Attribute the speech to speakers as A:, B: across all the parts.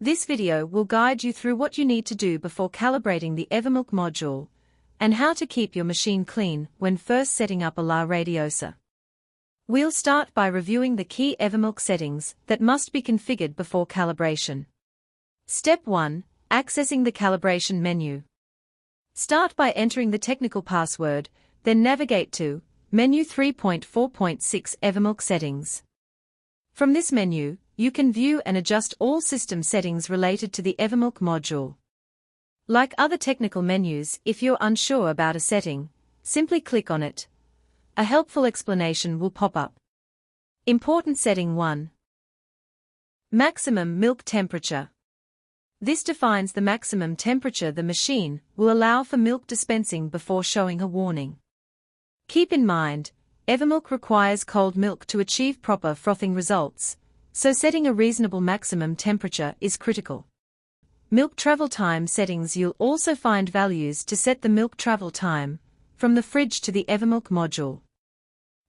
A: This video will guide you through what you need to do before calibrating the EvocaMilk module, and how to keep your machine clean when first setting up a La Radiosa. We'll start by reviewing the key EvocaMilk settings that must be configured before calibration. Step 1. Accessing the calibration menu. Start by entering the technical password, then navigate to Menu 3.4.6 EvocaMilk Settings. From this menu, you can view and adjust all system settings related to the EvocaMilk module. Like other technical menus, if you're unsure about a setting, simply click on it. A helpful explanation will pop up. Important setting 1. Maximum milk temperature. This defines the maximum temperature the machine will allow for milk dispensing before showing a warning. Keep in mind, EvocaMilk requires cold milk to achieve proper frothing results, so setting a reasonable maximum temperature is critical. Milk travel time settings. You'll also find values to set the milk travel time from the fridge to the EvocaMilk module,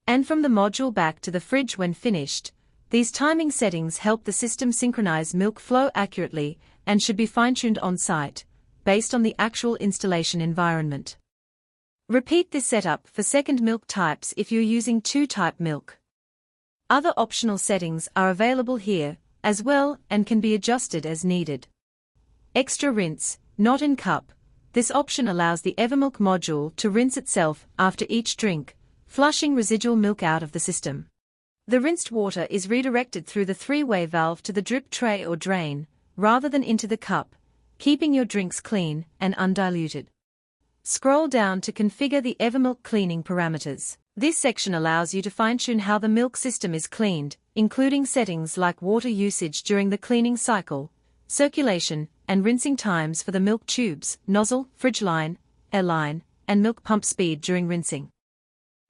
A: and from the module back to the fridge when finished. These timing settings help the system synchronize milk flow accurately and should be fine-tuned on-site, based on the actual installation environment. Repeat this setup for second milk types if you're using 2-type milk. Other optional settings are available here, as well, and can be adjusted as needed. Extra rinse, not in cup. This option allows the EvocaMilk module to rinse itself after each drink, flushing residual milk out of the system. The rinsed water is redirected through the 3-way valve to the drip tray or drain, rather than into the cup, keeping your drinks clean and undiluted. Scroll down to configure the EvocaMilk cleaning parameters. This section allows you to fine-tune how the milk system is cleaned, including settings like water usage during the cleaning cycle, circulation, and rinsing times for the milk tubes, nozzle, fridge line, air line, and milk pump speed during rinsing.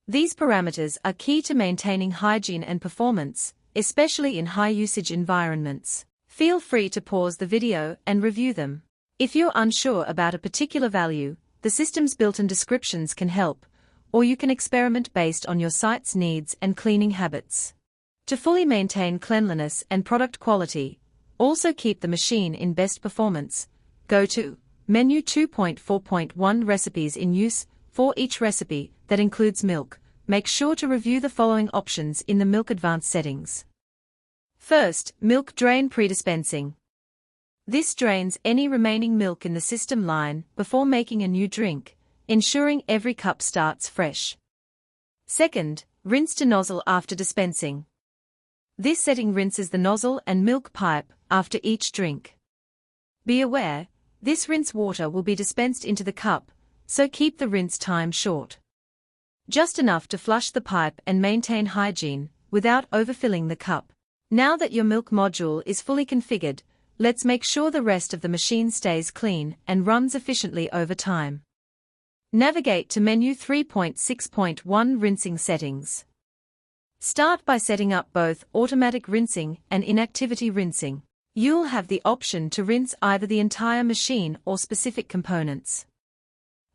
A: These parameters are key to maintaining hygiene and performance, especially in high-usage environments. Feel free to pause the video and review them. If you're unsure about a particular value, the system's built-in descriptions can help, or you can experiment based on your site's needs and cleaning habits. To fully maintain cleanliness and product quality, also keep the machine in best performance, go to Menu 2.4.1 Recipes in use. For each recipe that includes milk, make sure to review the following options in the Milk Advanced settings. First, Milk Drain Pre-dispensing. This drains any remaining milk in the system line before making a new drink, ensuring every cup starts fresh. Second, Rinse to Nozzle after dispensing. This setting rinses the nozzle and milk pipe after each drink. Be aware, this rinse water will be dispensed into the cup, so keep the rinse time short. Just enough to flush the pipe and maintain hygiene, without overfilling the cup. Now that your milk module is fully configured, let's make sure the rest of the machine stays clean and runs efficiently over time. Navigate to Menu 3.6.1 Rinsing Settings. Start by setting up both automatic rinsing and inactivity rinsing. You'll have the option to rinse either the entire machine or specific components.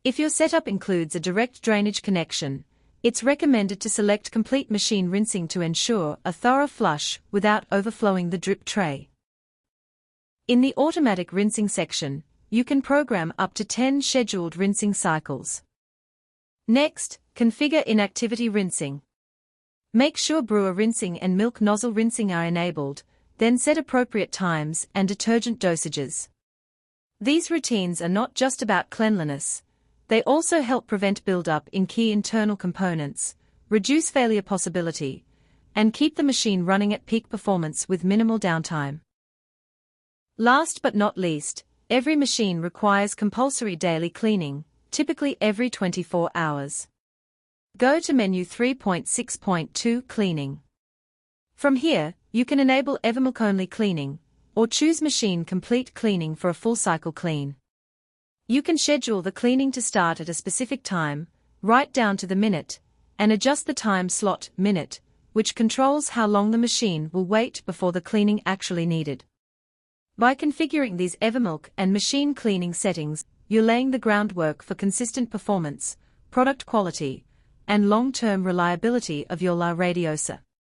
A: If your setup includes a direct drainage connection, it's recommended to select complete machine rinsing to ensure a thorough flush without overflowing the drip tray. In the automatic rinsing section, you can program up to 10 scheduled rinsing cycles. Next, configure inactivity rinsing. Make sure brewer rinsing and milk nozzle rinsing are enabled, then set appropriate times and detergent dosages. These routines are not just about cleanliness. They also help prevent buildup in key internal components, reduce failure possibility, and keep the machine running at peak performance with minimal downtime. Last but not least, every machine requires compulsory daily cleaning, typically every 24 hours. Go to Menu 3.6.2 Cleaning. From here, you can enable EvocaMilk only cleaning, or choose machine complete cleaning for a full cycle clean. You can schedule the cleaning to start at a specific time, right down to the minute, and adjust the time slot, minute, which controls how long the machine will wait before the cleaning actually needed. By configuring these EvocaMilk and machine cleaning settings, you're laying the groundwork for consistent performance, product quality, and long-term reliability of your La Radiosa.